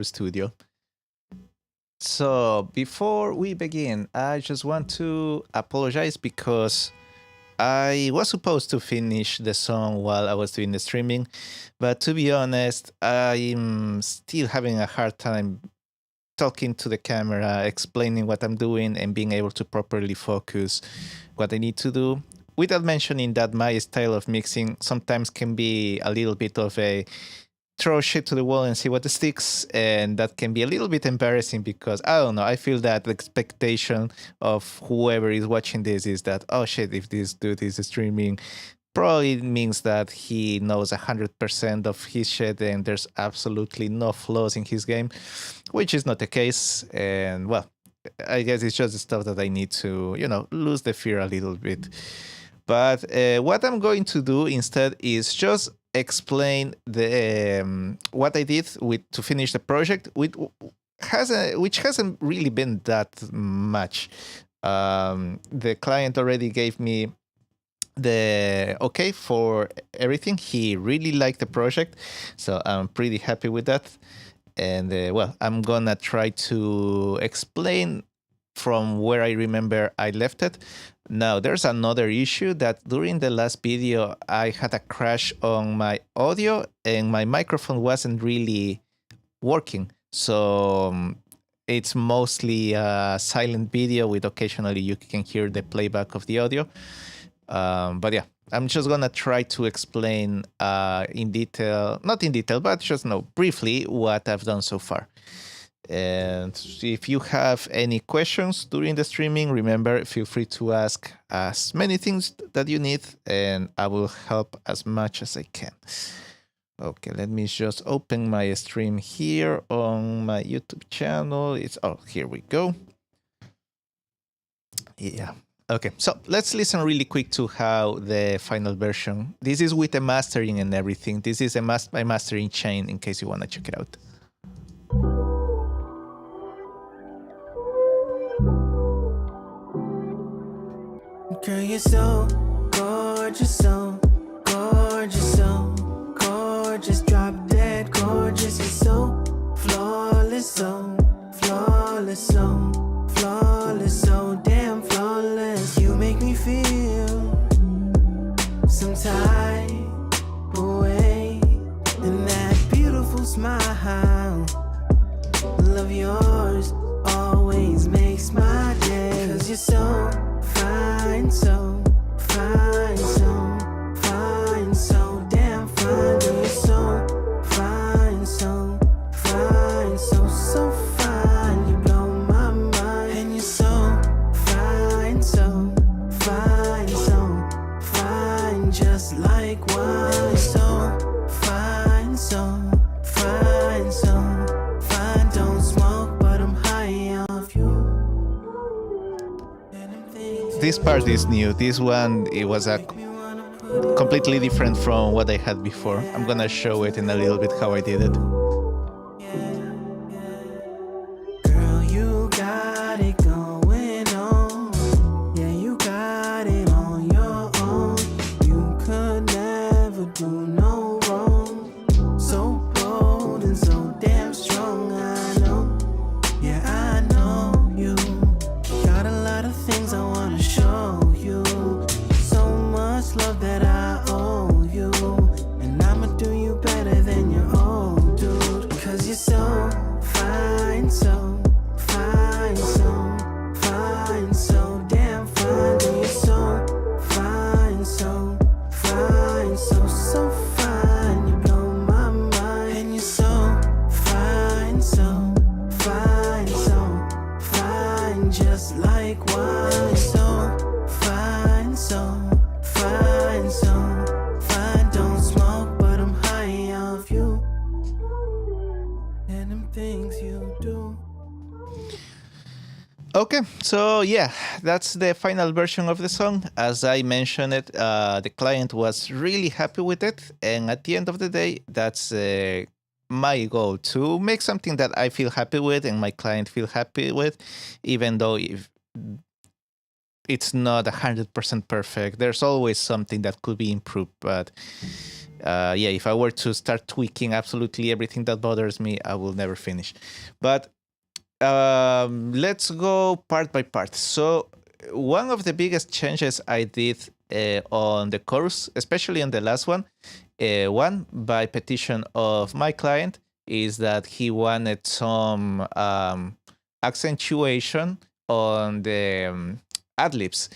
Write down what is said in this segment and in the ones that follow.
studio. So before we begin, I just want to apologize because I was supposed to finish the song while I was doing the streaming, but to be honest, I'm still having a hard time talking to the camera, explaining what I'm doing, and being able to properly focus what I need to do. Without mentioning that my style of mixing sometimes can be a little bit of a throw shit to the wall and see what sticks, and that can be a little bit embarrassing because I don't know. I feel that the expectation of whoever is watching this is that, oh shit, if this dude is streaming, probably means that he knows 100% of his shit and there's absolutely no flaws in his game, which is not the case. And well, I guess it's just the stuff that I need to, lose the fear a little bit. But what I'm going to do instead is just explain the what I did with to finish the project, which hasn't really been that much. The client already gave me the okay for everything. He really liked the project, so I'm pretty happy with that. And well, I'm gonna try to explain from where I remember I left it. Now, there's another issue that during the last video, I had a crash on my audio and my microphone wasn't really working. So it's mostly a silent video with occasionally you can hear the playback of the audio. But yeah, I'm just gonna try to explain in detail, not in detail, but just briefly what I've done so far. And if you have any questions during the streaming, remember, feel free to ask as many things that you need, and I will help as much as I can. Okay, let me just open my stream here on my YouTube channel. Here we go. Yeah. Okay, so let's listen really quick to how the final version. This is with the mastering and everything. This is my mastering chain in case you want to check it out. Girl, you're so gorgeous, so gorgeous, so gorgeous. Drop dead gorgeous. You're so flawless, so flawless, so flawless, so damn flawless. You make me feel some type of way, and that beautiful smile, love yours always makes my day. 'Cause you're so fine, so fine, so fine, so damn fine. You're so fine, so fine, so fine. You blow my mind. And you're so fine, so fine, so fine, just like wine. You're so fine, so fine, so fine. Don't smoke, but I'm high off you. This part is new. This one, it was a completely different from what I had before. I'm gonna show it in a little bit how I did it. Girl, you got it going on. Yeah, you got it on your own. You could never do no wrong. So bold and so damn strong, I know. Yeah, I know you. Got a lot of things I wanna show you. So much love that I owe you. And I'ma do you better than your old dude. 'Cause you're so fine, so fine, so fine, so damn fine. You're so fine, so fine, so fine. You blow my mind. And you're so fine, so fine, so fine, just like wine. You're so fine, so fine, so fine. Don't smoke, but I'm high off you. And them things you do. Okay, so yeah, that's the final version of the song. As I mentioned it, the client was really happy with it, and at the end of the day, that's my goal, to make something that I feel happy with and my client feel happy with, even though it's not 100% perfect. There's always something that could be improved, but yeah, if I were to start tweaking absolutely everything that bothers me, I will never finish. But let's go part by part. So one of the biggest changes I did on the chorus, especially on the last one by petition of my client, is that he wanted some accentuation on the ad libs.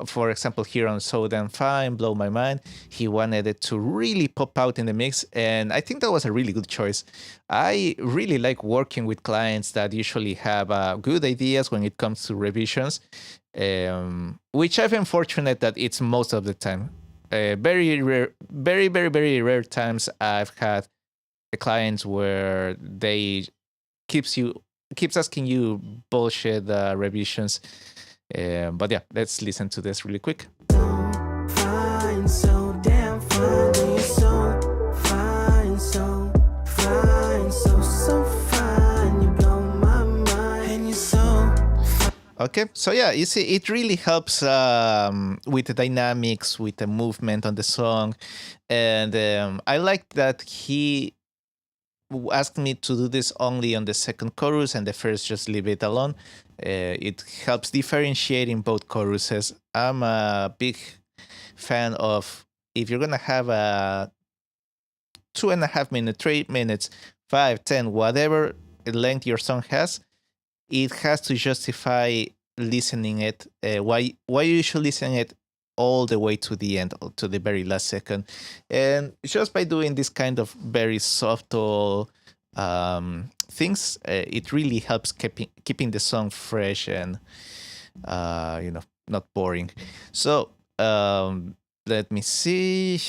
For example, here on So Damn Fine, Blow My Mind, he wanted it to really pop out in the mix. And I think that was a really good choice. I really like working with clients that usually have good ideas when it comes to revisions, which I've been fortunate that it's most of the time. Very rare, very, very, very rare times I've had clients where they keeps asking you bullshit revisions. But yeah, let's listen to this really quick. Fine, so damn fine. You're so fine, so fine, so fine. You blow my mind, and you're so. Okay, so yeah, you see, it really helps with the dynamics, with the movement on the song, and I like that he asked me to do this only on the second chorus, and the first just leave it alone. It helps differentiating both choruses. I'm a big fan of, if you're gonna have a 2.5 minute, 3 minutes, 5, 10, whatever length your song has, it has to justify listening it. Why you should listen it all the way to the end, to the very last second. And just by doing this kind of very subtle things, it really helps keeping the song fresh and not boring. So let me see.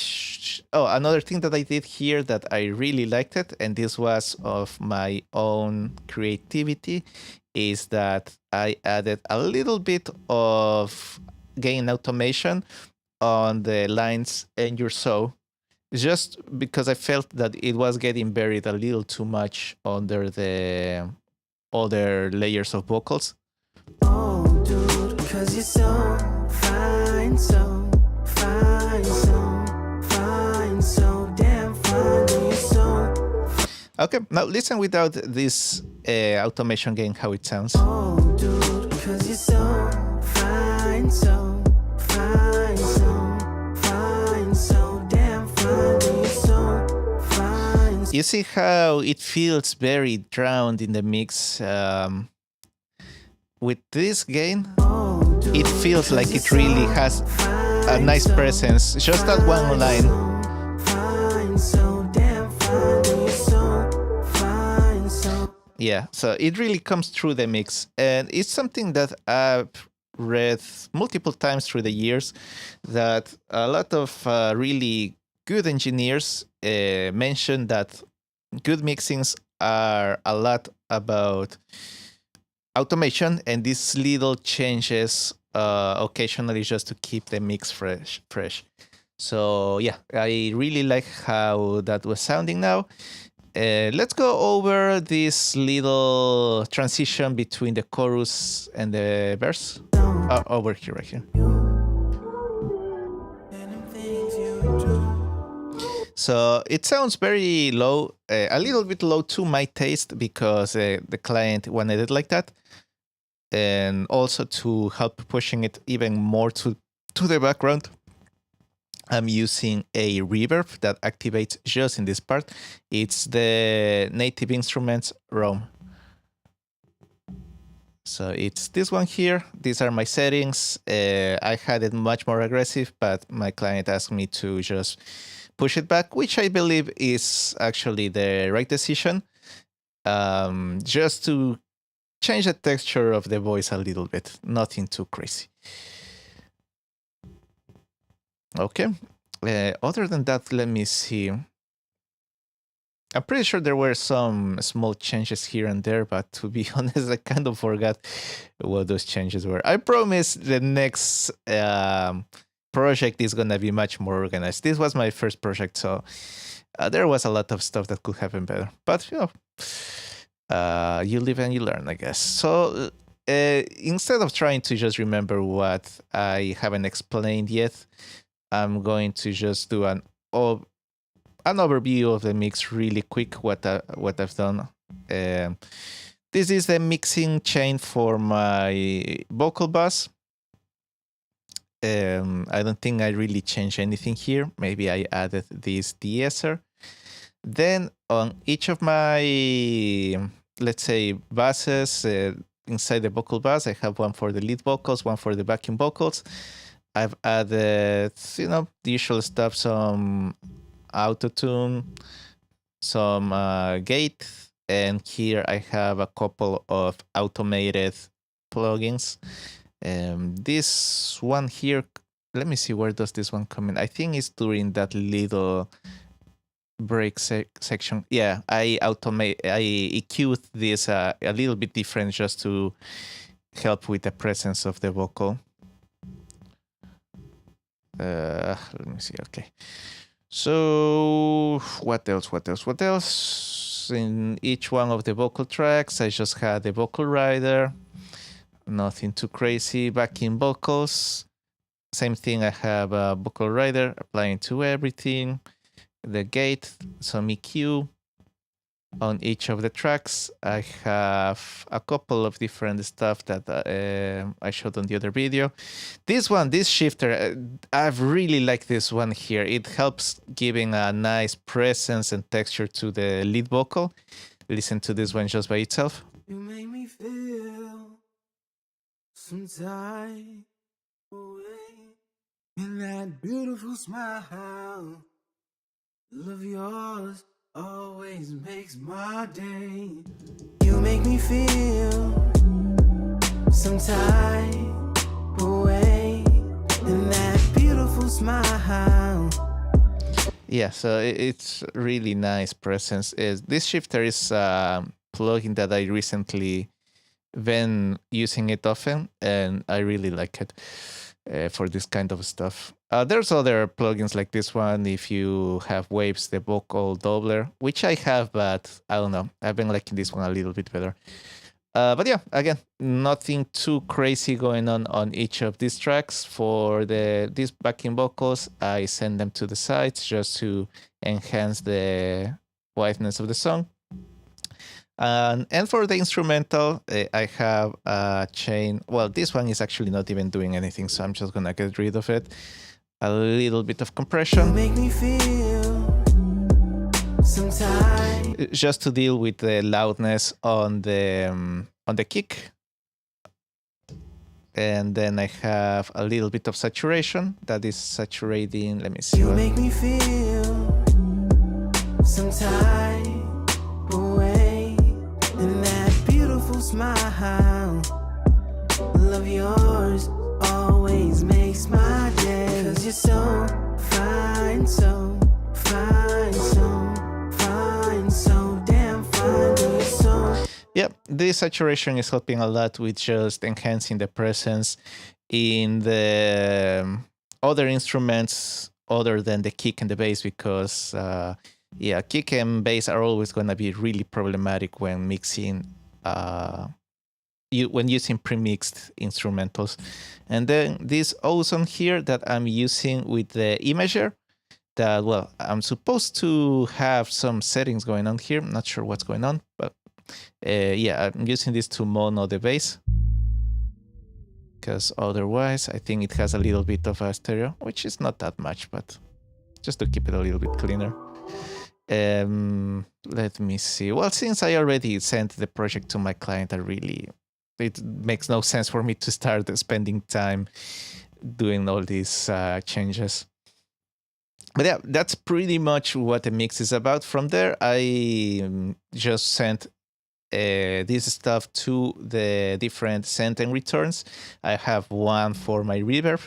Oh, another thing that I did here that I really liked it, and this was of my own creativity, is that I added a little bit of gain automation on the lines "and you're so," just because I felt that it was getting buried a little too much under the other layers of vocals. Oh, dude, 'cause you're so fine, so fine, so fine, so damn fine. You're so. Okay, now listen without this automation gain, how it sounds. Oh, dude, 'cause you're so fine, so fine, so fine, so damn fine. You're so fine. You see how it feels very drowned in the mix. With this gain, Oh, dude, it feels like it really has a nice presence. Just that one line. fine, so damn fine. You're so fine, so. Yeah, so it really comes through the mix. And it's something that I've read multiple times through the years, that a lot of really good engineers mention that good mixings are a lot about automation and these little changes occasionally just to keep the mix fresh. So yeah, I really like how that was sounding now. Let's go over this little transition between the chorus and the verse. Over here, right here. So it sounds very low, a little bit low to my taste, because the client wanted it like that. And also to help pushing it even more to the background, I'm using a reverb that activates just in this part. It's the Native Instruments ROM. So it's this one here. These are my settings. I had it much more aggressive, but my client asked me to just push it back, which I believe is actually the right decision. Just to change the texture of the voice a little bit, nothing too crazy. Okay. Other than that, let me see. I'm pretty sure there were some small changes here and there, but to be honest, I kind of forgot what those changes were. I promise the next project is gonna be much more organized. This was my first project, so there was a lot of stuff that could have been better. But you live and you learn, I guess. So Instead of trying to just remember what I haven't explained yet, I'm going to just do an overview of the mix really quick. What I've done. Um, this is the mixing chain for my vocal bus. I don't think I really changed anything here. Maybe I added this de-esser. Then on each of my, let's say, buses inside the vocal bus, I have one for the lead vocals, one for the backing vocals. I've added, the usual stuff, some autotune, some gate, and here I have a couple of automated plugins. This one here, let me see, where does this one come in? I think it's during that little break section. Yeah, I EQ'd this a little bit different just to help with the presence of the vocal. Let me see. Okay. So what else? In each one of the vocal tracks, I just had the vocal rider. Nothing too crazy. Backing vocals, same thing. I have a vocal rider applying to everything. The gate, some EQ. On each of the tracks, I have a couple of different stuff that I showed on the other video. This shifter, I've really liked this one here. It helps giving a nice presence and texture to the lead vocal. Listen to this one just by itself. You make me feel some time away in that beautiful smile. Love yours always makes my day. You make me feel some time away in that beautiful smile. Yeah, so it's really nice presence. This shifter is a plugin that I recently been using it often, and I really like it for this kind of stuff. There's other plugins like this one. If you have Waves, the vocal doubler, which I have, but I don't know. I've been liking this one a little bit better. But yeah, again, nothing too crazy going on each of these tracks. For these backing vocals, I send them to the sides just to enhance the whiteness of the song. And for the instrumental, I have a chain. Well, this one is actually not even doing anything, so I'm just gonna get rid of it. A little bit of compression. You make me feel some time. Just to deal with the loudness on the kick. And then I have a little bit of saturation that is saturating. Let me see. You make me feel some time away in that beautiful smile. Love yours always makes my day. 'Cause you're so fine, so fine, so fine, so damn fine. You're so. Yep, this saturation is helping a lot with just enhancing the presence in the other instruments other than the kick and the bass, because kick and bass are always going to be really problematic when mixing, when using pre-mixed instrumentals. And then this ozone here that I'm using with the imager, that, well, I'm supposed to have some settings going on here. I'm not sure what's going on, but I'm using this to mono the bass, because otherwise I think it has a little bit of a stereo, which is not that much, but just to keep it a little bit cleaner. Let me see. Well, since I already sent the project to my client, it makes no sense for me to start spending time doing all these changes. But yeah, that's pretty much what the mix is about. From there, I just sent this stuff to the different send and returns. I have one for my reverb.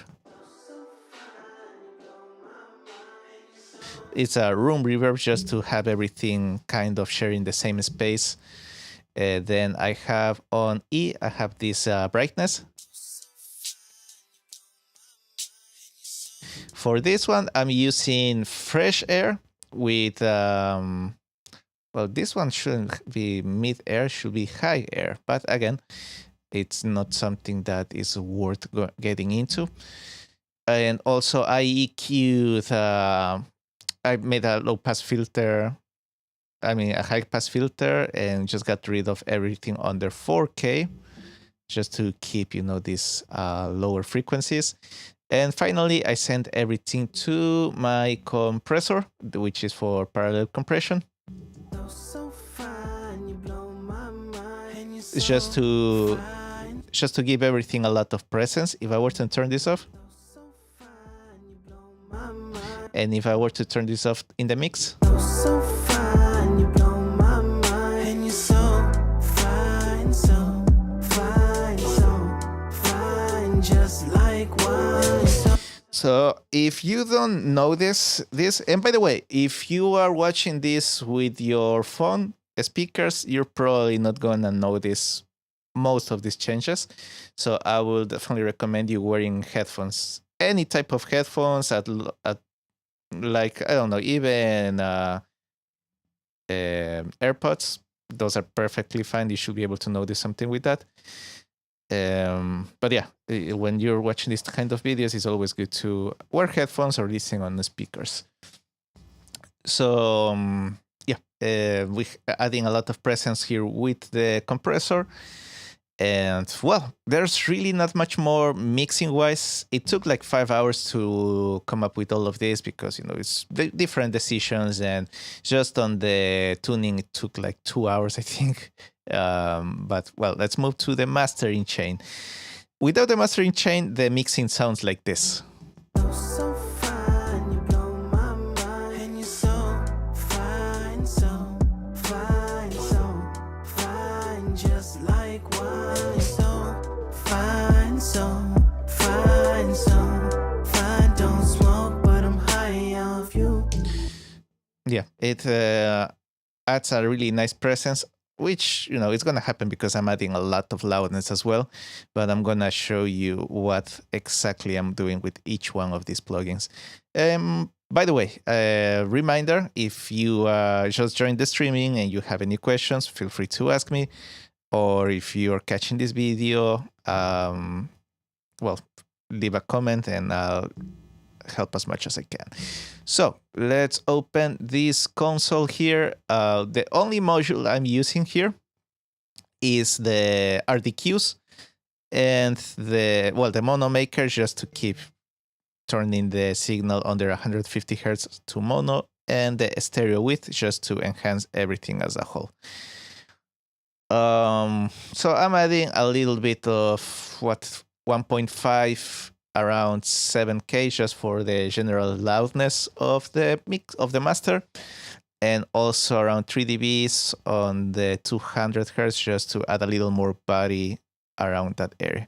It's a room reverb just to have everything kind of sharing the same space. Then I have on E, I have this brightness. For this one, I'm using fresh air with, well, this one shouldn't be mid air, should be high air. But again, It's not something that is worth getting into. And also I EQ'd, I made a low pass filter, a high pass filter, and just got rid of everything under 4K just to keep, these lower frequencies. And finally, I sent everything to my compressor, which is for parallel compression. It's just to give everything a lot of presence. If I were to turn this off, and if I were to turn this off in the mix, just like wine. So if you don't know this, and by the way, if you are watching this with your phone speakers, you're probably not gonna notice most of these changes. So I will definitely recommend you wearing headphones, any type of headphones at like, I don't know, even AirPods. Those are perfectly fine. You should be able to notice something with that. But yeah, when you're watching this kind of videos, it's always good to wear headphones or listen on the speakers. So we're adding a lot of presence here with the compressor. And well, there's really not much more mixing wise. It took like 5 hours to come up with all of this because, it's different decisions, and just on the tuning, it took like 2 hours, I think. But well, let's move to the mastering chain. Without the mastering chain, the mixing sounds like this. Yeah, it adds a really nice presence, which, it's going to happen because I'm adding a lot of loudness as well. But I'm going to show you what exactly I'm doing with each one of these plugins. By the way, reminder, if you just joined the streaming and you have any questions, feel free to ask me. Or if you're catching this video, well, leave a comment and I'll help as much as I can. So let's open this console here. The only module I'm using here is the RDQs and the mono maker, just to keep turning the signal under 150 hertz to mono, and the stereo width just to enhance everything as a whole. So I'm adding a little bit of 1.5 around 7K just for the general loudness of the mix of the master, and also around 3 dBs on the 200 hertz just to add a little more body around that area.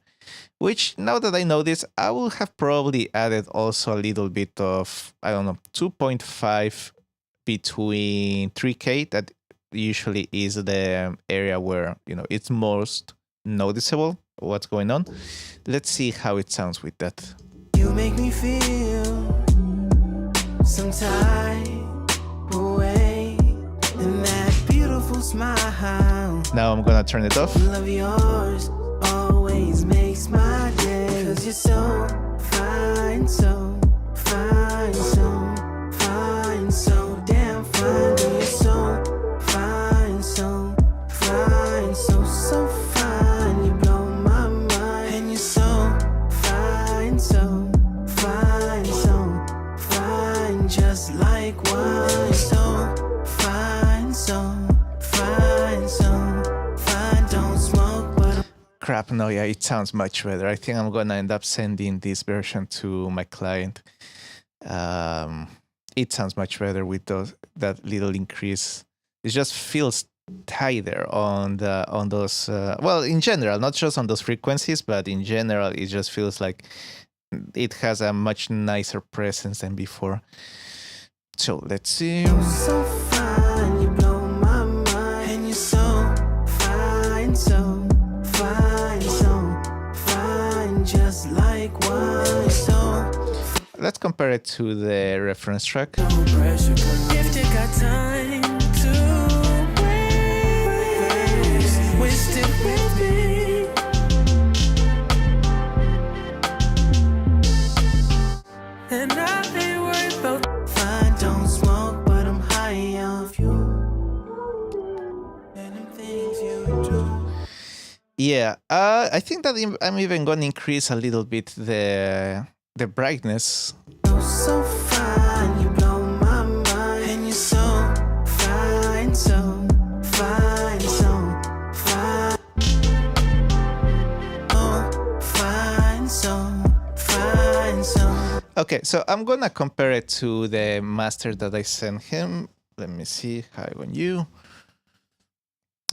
Which, now that I know this, I will have probably added also a little bit of, 2.5 between 3K. That usually is the area where, it's most noticeable what's going on. Let's see how it sounds with that. You make me feel some type away, and that beautiful smile. Now I'm gonna turn it off. Love yours always makes my day, 'cause you're so fine, so fine, so fine, so damn fine. You're so fine, so fine, so fine. You blow my mind, and you're so fine, so fine, so fine, just like wine. So fine, so fine, so fine. Don't smoke, but crap, no, yeah, it sounds much better. I think I'm gonna end up sending this version to my client. It sounds much better with that little increase. It just feels tighter on those. Well, in general, not just on those frequencies, but in general, it just feels like it has a much nicer presence than before. So let's see. So fine, you blow my mind, and you're so fine, so fine, so fine, just like wine. So let's compare it to the reference track. No pressure, if you got time to waste it with me. Yeah, I think that I'm even going to increase a little bit the brightness. You're so fine, you blow my mind. And you're so fine, so fine, so fine. Oh, fine, so fine, so. Okay, so I'm going to compare it to the master that I sent him. Let me see how on you.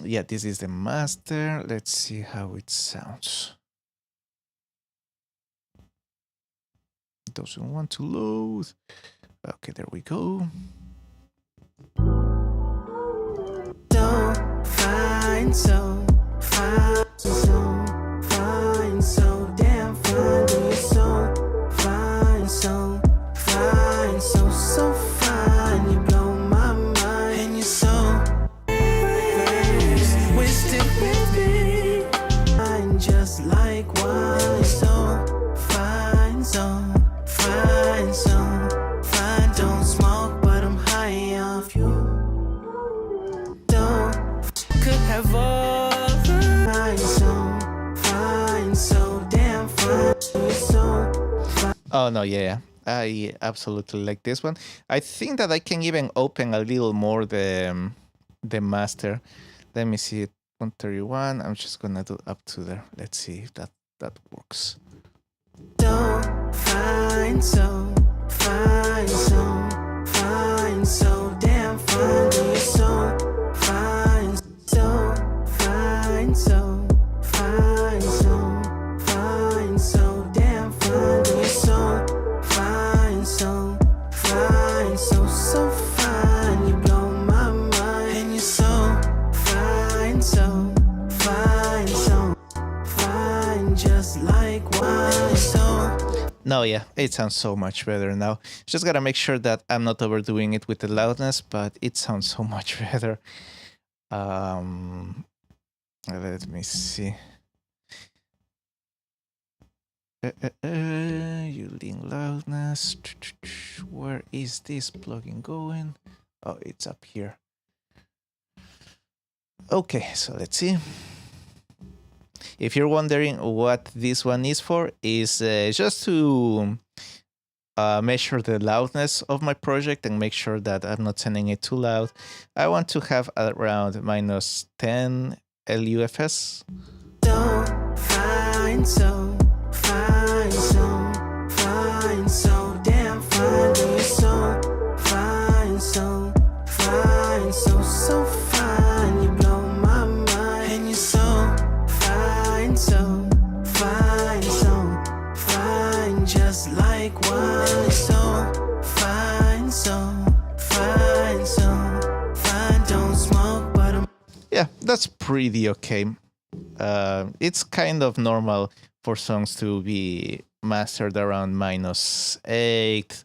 Yeah, this is the master. Let's see how it sounds. It doesn't want to load. Okay, there we go. So fine, so fine, so fine, so damn fine. You're so fine, so fine, so fine. You blow my mind, and you're so twisted with me. Fine, just like wine. So fine, so fine, so fine. Don't smoke, but I'm high off you. Could have all fine, so damn fine, so fine. Oh, no, yeah. I absolutely like this one. I think that I can even open a little more the master. Let me see it. 131. I'm just going to do up to there. Let's see if that works. So fine, so fine, so fine, so damn fine. You're so fine, so fine, so fine, so fine, so damn fine. You're so fine, so fine, so fine. You blow my mind, and you're so fine, so fine, so fine, just like wine. So No, yeah, it sounds so much better now. Just gotta make sure that I'm not overdoing it with the loudness, but it sounds so much better. Let me see. Using loudness. Where is this plugin going? Oh, it's up here. Okay, so let's see. If you're wondering what this one is for, is just to measure the loudness of my project and make sure that I'm not sending it too loud. I want to have around minus 10 LUFS. so fine, so fine, so fine, so damn fine. You're so fine, so fine, so fine. You blow my mind, and you're so fine, so fine, so fine, just like wine. So fine, so fine, so fine. Don't smoke, but I'm Yeah, that's pretty okay. It's kind of normal for songs to be mastered around minus 8,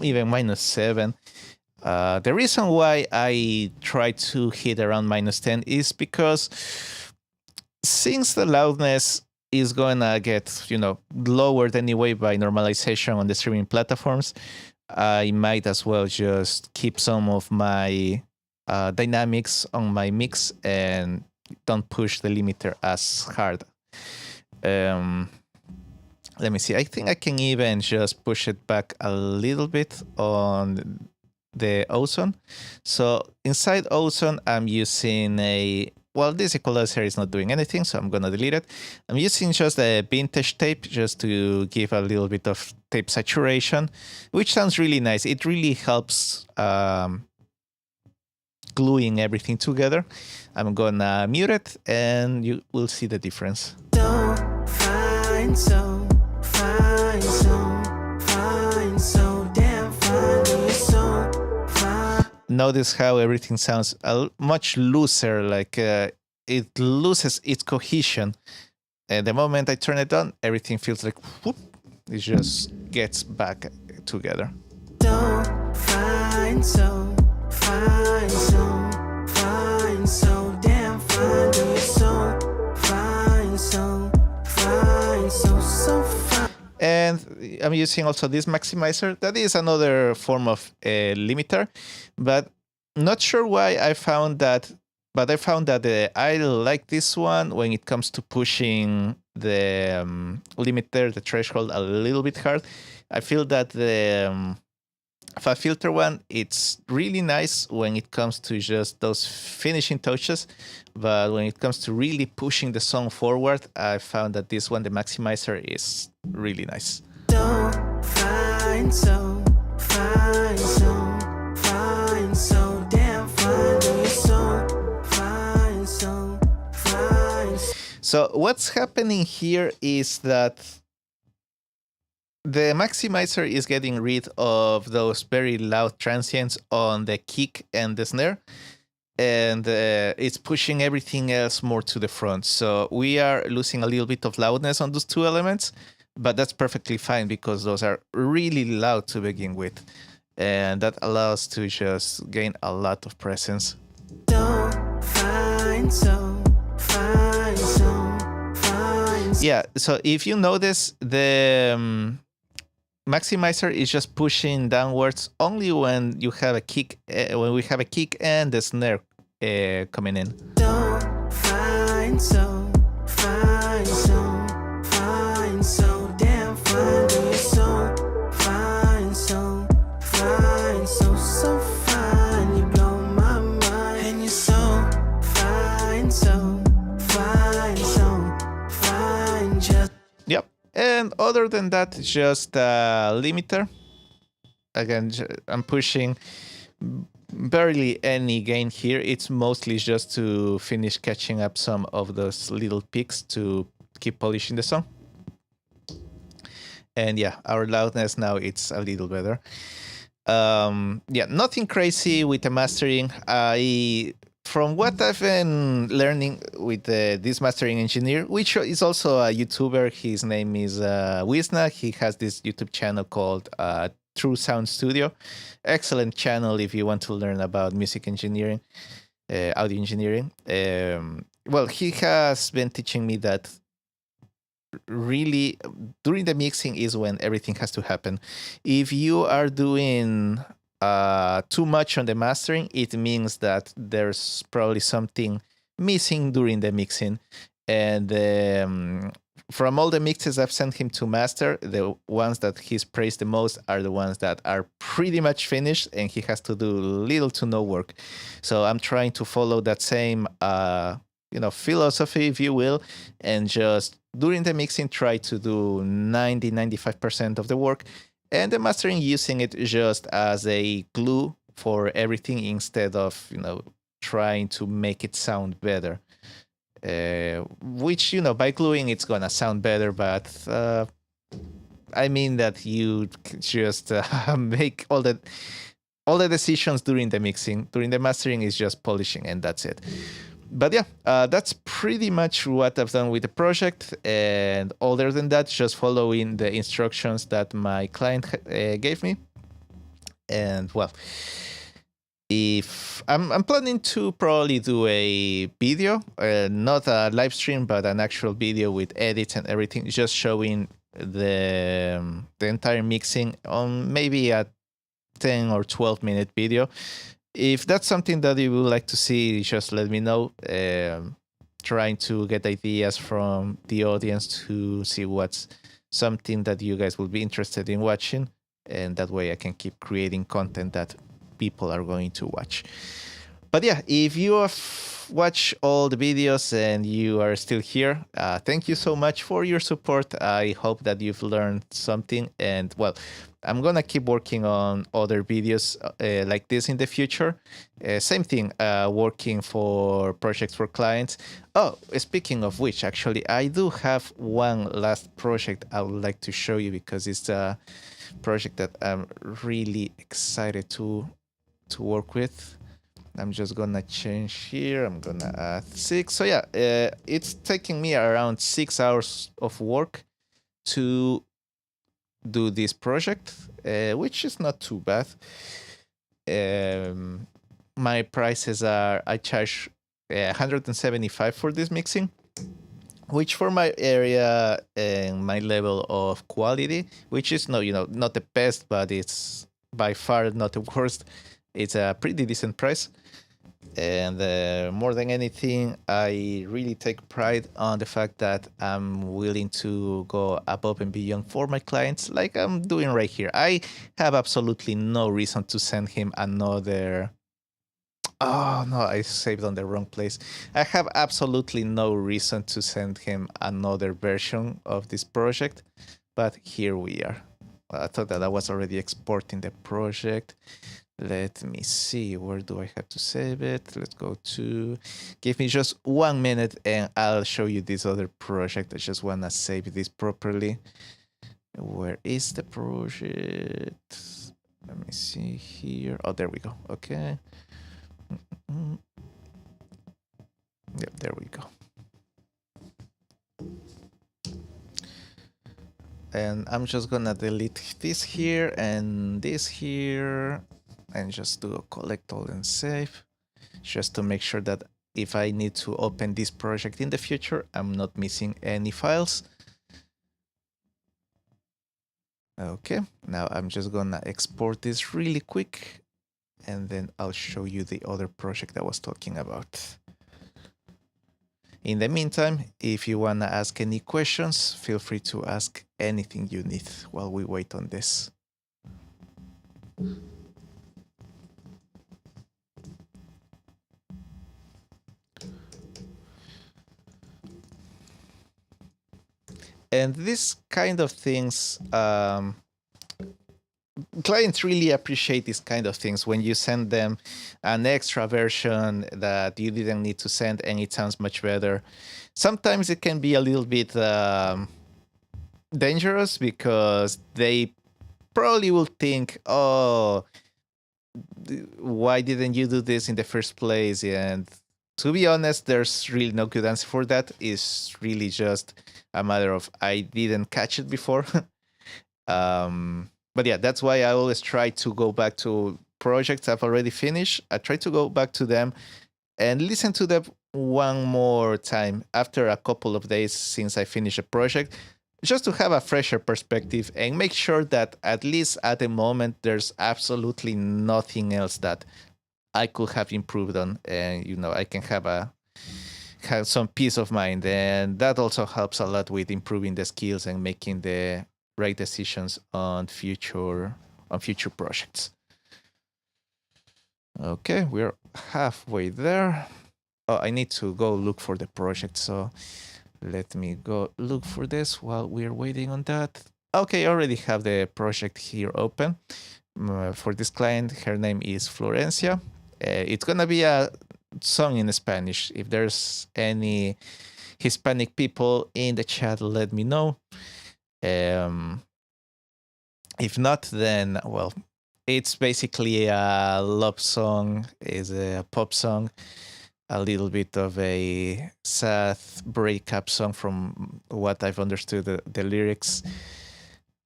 even minus 7. The reason why I try to hit around minus 10 is because since the loudness is gonna get, lowered anyway by normalization on the streaming platforms, I might as well just keep some of my dynamics on my mix and don't push the limiter as hard. Let me see. I think I can even just push it back a little bit on the Ozone. So inside Ozone, I'm using this equalizer is not doing anything, so I'm going to delete it. I'm using just a vintage tape just to give a little bit of tape saturation, which sounds really nice. It really helps gluing everything together. I'm going to mute it, and you will see the difference. so fine, so fine, so fine, so damn fine. You're so fine. Notice how everything sounds much looser, like it loses its cohesion. And the moment I turn it on, everything feels like whoop, it just gets back together. So fine, so fine, so fine, so damn fine. You're so fine, so fine, so fine. And I'm using also this maximizer. That is another form of limiter, but not sure why I found that But I found that I like this one when it comes to pushing the limiter, the threshold, a little bit hard. I feel that the Fat Filter one, it's really nice when it comes to just those finishing touches, but when it comes to really pushing the song forward, I found that this one, the maximizer, is really nice. Don't find so fine, so fine, so damn fine. You're so fine, so fine. So what's happening here is that the maximizer is getting rid of those very loud transients on the kick and the snare, and it's pushing everything else more to the front. So we are losing a little bit of loudness on those two elements, but that's perfectly fine because those are really loud to begin with, and that allows to just gain a lot of presence. Don't find so fine, so fine. Yeah, so if you notice, the maximizer is just pushing downwards only when you have a kick, when we have a kick and the snare coming in. Don't find so fine, so fine, so damn fine. You're so fine, so fine, so fine. You blow my mind, and you're so fine, so fine, so fine. Just Yep. And other than that, just a limiter. Again, I'm pushing barely any gain here. It's mostly just to finish catching up some of those little peaks to keep polishing the song. And yeah, our loudness now, it's a little better. Yeah, nothing crazy with the mastering. From what I've been learning with this mastering engineer, which is also a YouTuber, his name is Wisna. He has this YouTube channel called True Sound Studio. Excellent channel if you want to learn about music engineering, audio engineering. Well, he has been teaching me that really during the mixing is when everything has to happen. If you are doing too much on the mastering, it means that there's probably something missing during the mixing. And from all the mixes I've sent him to master, the ones that he's praised the most are the ones that are pretty much finished and he has to do little to no work. So I'm trying to follow that same philosophy, if you will, and just during the mixing try to do 95% of the work, and the mastering using it just as a glue for everything instead of trying to make it sound better. Which by gluing it's gonna sound better, but I mean that you just make all the decisions during the mixing. During the mastering is just polishing, and that's it. But yeah, that's pretty much what I've done with the project. And other than that, just following the instructions that my client gave me. And well, if I'm planning to probably do a video, not a live stream, but an actual video with edits and everything, just showing the entire mixing on maybe a 10 or 12-minute video. If that's something that you would like to see, just let me know. Trying to get ideas from the audience to see what's something that you guys will be interested in watching. And that way I can keep creating content that people are going to watch. But yeah, if you have watched all the videos and you are still here, thank you so much for your support. I hope that you've learned something. And well, I'm gonna keep working on other videos like this in the future. Same thing, working for projects for clients. Oh, speaking of which, actually, I do have one last project I would like to show you because it's a project that I'm really excited to work with. I'm just gonna change here. I'm gonna add 6. So yeah, it's taking me around 6 hours of work to do this project, which is not too bad. My prices are, I charge 175 for this mixing, which for my area and my level of quality, which is not the best, but it's by far not the worst. It's a pretty decent price. And more than anything, I really take pride on the fact that I'm willing to go above and beyond for my clients, like I'm doing right here. I have absolutely no reason to send him another. Oh no, I saved on the wrong place. I have absolutely no reason to send him another version of this project, but here we are. I thought that I was already exporting the project. Let me see, where do I have to save it? Let's go to, give me just 1 minute and I'll show you this other project. I just want to save this properly. Where is the project? Let me see here. Oh, there we go. Okay. Mm. Yep, there we go. And I'm just gonna delete this here and this here and just do a collect all and save, just to make sure that if I need to open this project in the future, I'm not missing any files. Okay, now I'm just gonna export this really quick and then I'll show you the other project I was talking about. In the meantime, if you wanna ask any questions, feel free to ask anything you need while we wait on this. And this kind of things, clients really appreciate these kind of things when you send them an extra version that you didn't need to send and it sounds much better. Sometimes it can be a little bit dangerous because they probably will think, oh, why didn't you do this in the first place? And to be honest, there's really no good answer for that. It's really just a matter of I didn't catch it before. But yeah, that's why I always try to go back to projects I've already finished. I try to go back to them and listen to them one more time after a couple of days since I finished a project, just to have a fresher perspective and make sure that at least at the moment there's absolutely nothing else that I could have improved on, and I can have some peace of mind, and that also helps a lot with improving the skills and making the right decisions on future projects. Okay, we're halfway there. Oh, I need to go look for the project, so let me go look for this while we're waiting on that. Okay, I already have the project here open. For this client, her name is Florencia. It's gonna be a song in Spanish. If there's any Hispanic people in the chat, let me know. If not, then, well, it's basically a love song, is a pop song, a little bit of a sad breakup song from what I've understood the lyrics.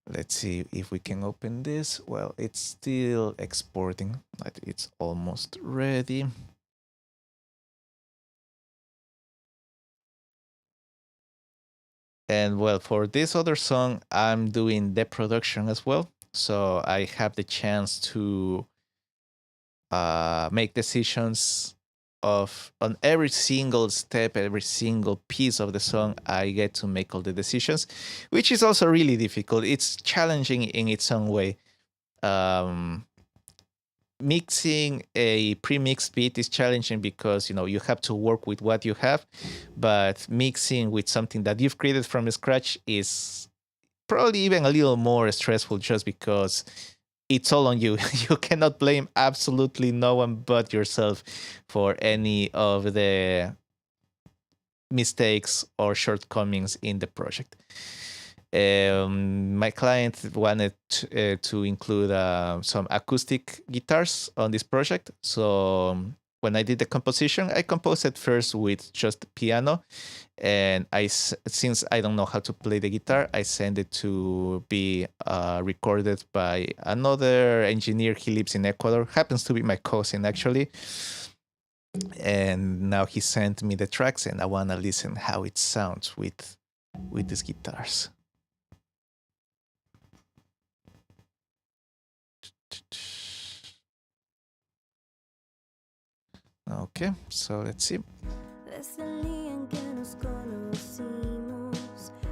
Let's see if we can open this. Well, it's still exporting, but it's almost ready. And well, for this other song, I'm doing the production as well. So I have the chance to make decisions on every single step, every single piece of the song. I get to make all the decisions, which is also really difficult. It's challenging in its own way. Mixing a pre-mixed beat is challenging because you have to work with what you have, but mixing with something that you've created from scratch is probably even a little more stressful, just because it's all on you. You cannot blame absolutely no one but yourself for any of the mistakes or shortcomings in the project. My client wanted to include some acoustic guitars on this project. So when I did the composition, I composed it first with just piano. And since I don't know how to play the guitar, I sent it to be recorded by another engineer. He lives in Ecuador, happens to be my cousin actually. And now he sent me the tracks, and I want to listen how it sounds with these guitars. Okay, so let's see. Desde el día en que nos conocimos,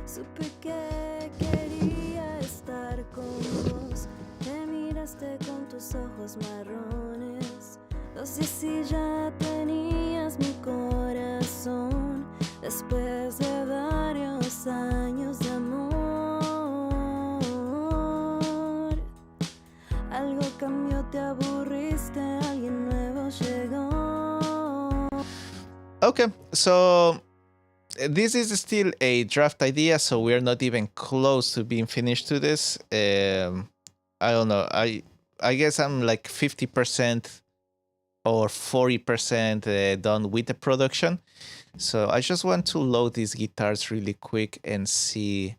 supe que quería estar con vos. Me miraste con tus ojos marrones, no sé si ya tenías mi corazón. Después de varios años de amor, algo cambió, te aburriste, alguien nuevo llegó. Okay, so this is still a draft idea, so we're not even close to being finished to this. I don't know. I guess I'm like 50% or 40% done with the production. So I just want to load these guitars really quick and see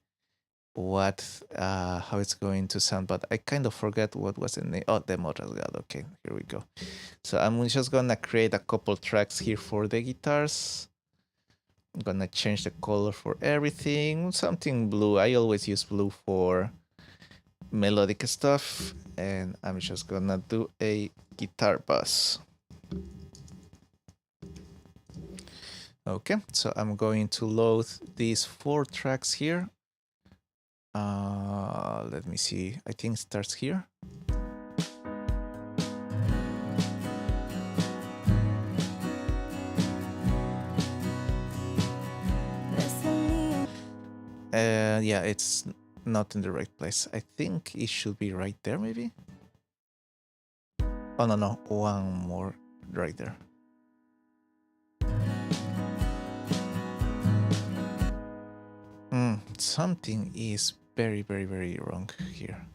how it's going to sound. But I kind of forgot what was the name. Oh, demo rasgado. Okay, here we go. So I'm just gonna create a couple tracks here for the guitars. I'm gonna change the color for everything. Something blue. I always use blue for melodic stuff. And I'm just gonna do a guitar bus. Okay, so I'm going to load these 4 tracks here. Let me see. I think it starts here. Yeah, it's not in the right place. I think it should be right there, maybe. Oh, no, one more right there. Something is very, very, very wrong here.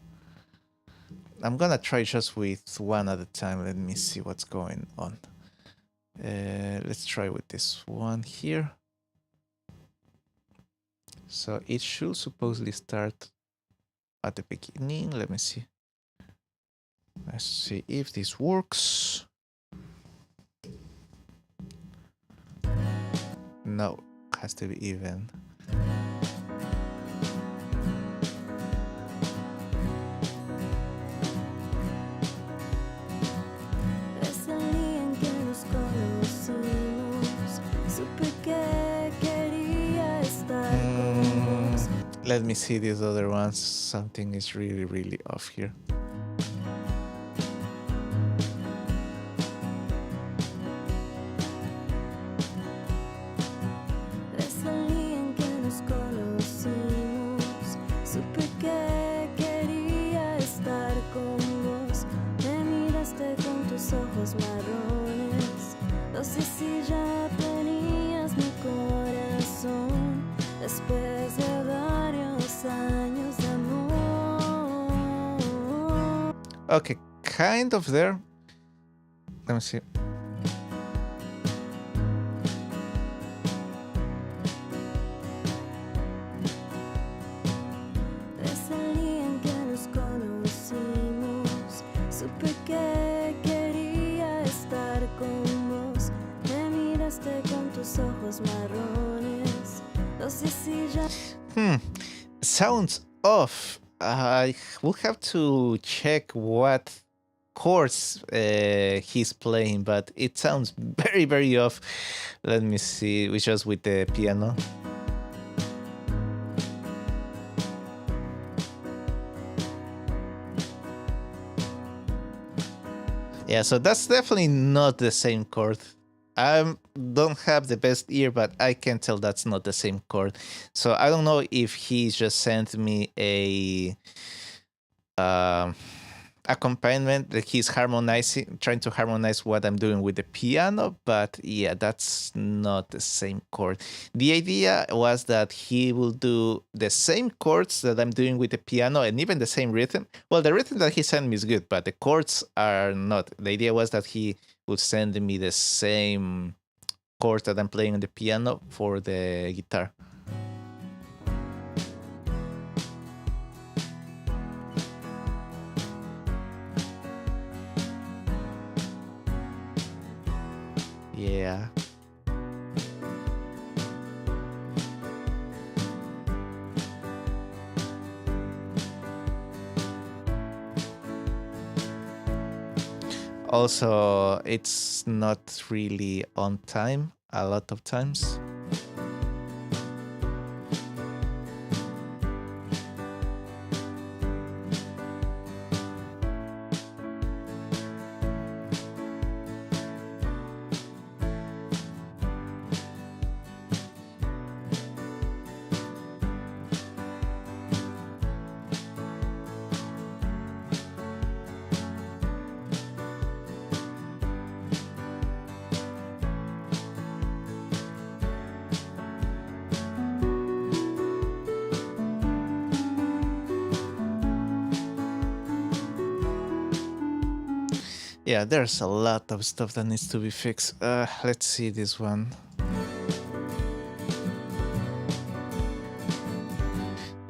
I'm gonna try just with one at a time. Let me see what's going on. Let's try with this one here. So it should supposedly start at the beginning. Let me see. Let's see if this works. No, has to be even. Let me see these other ones. Something is really, really off here. Okay, kind of there. Let me see. Sounds off. I will have to check what chords he's playing, but it sounds very, very off. Let me see, which was with the piano. Yeah, so that's definitely not the same chord. I don't have the best ear, but I can tell that's not the same chord. So I don't know if he just sent me a accompaniment that he's harmonizing, trying to harmonize what I'm doing with the piano, but yeah, that's not the same chord. The idea was that he will do the same chords that I'm doing with the piano and even the same rhythm. Well, the rhythm that he sent me is good, but the chords are not. The idea was that he would send me the same chords that I'm playing on the piano for the guitar. Yeah. Also, it's not really on time a lot of times. Yeah, there's a lot of stuff that needs to be fixed. Let's see this one.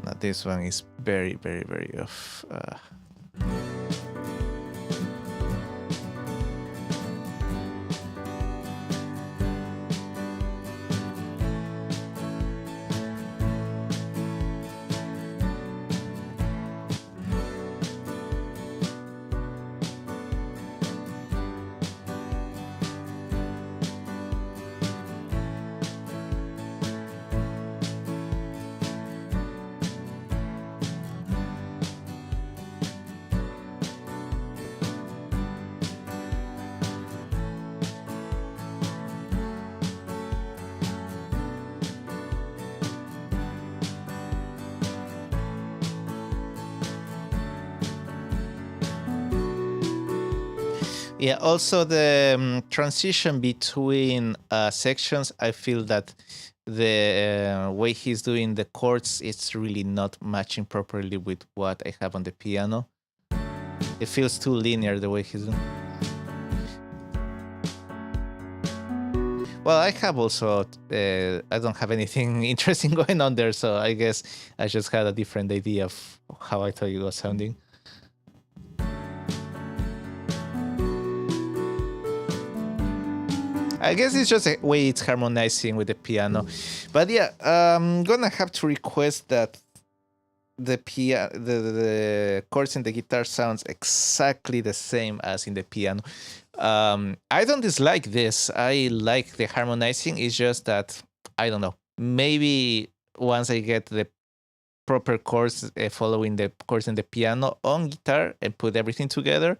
Now this one is very, very, very off. Yeah, also the transition between sections, I feel that the way he's doing the chords, it's really not matching properly with what I have on the piano. It feels too linear the way he's doing. Well, I have also, I don't have anything interesting going on there, so I guess I just had a different idea of how I thought it was sounding. I guess it's just a way it's harmonizing with the piano. But yeah, I'm gonna have to request that the chords in the guitar sounds exactly the same as in the piano. I don't dislike this. I like the harmonizing. It's just that I don't know. Maybe once I get the proper chords following the chords in the piano on guitar and put everything together,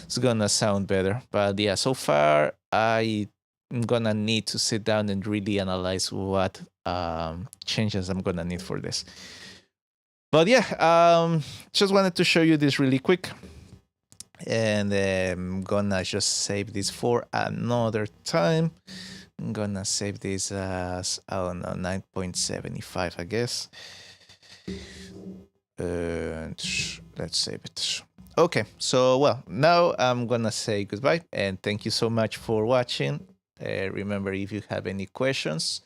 it's gonna sound better. But yeah, so far I'm gonna need to sit down and really analyze what changes I'm gonna need for this. But yeah, just wanted to show you this really quick. And I'm gonna just save this for another time. I'm gonna save this as, I don't know, 9.75, I guess. And let's save it. Okay, so well, now I'm gonna say goodbye and thank you so much for watching. Remember, if you have any questions,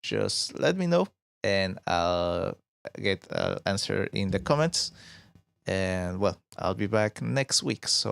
just let me know and I'll get answer in the comments. And well, I'll be back next week. So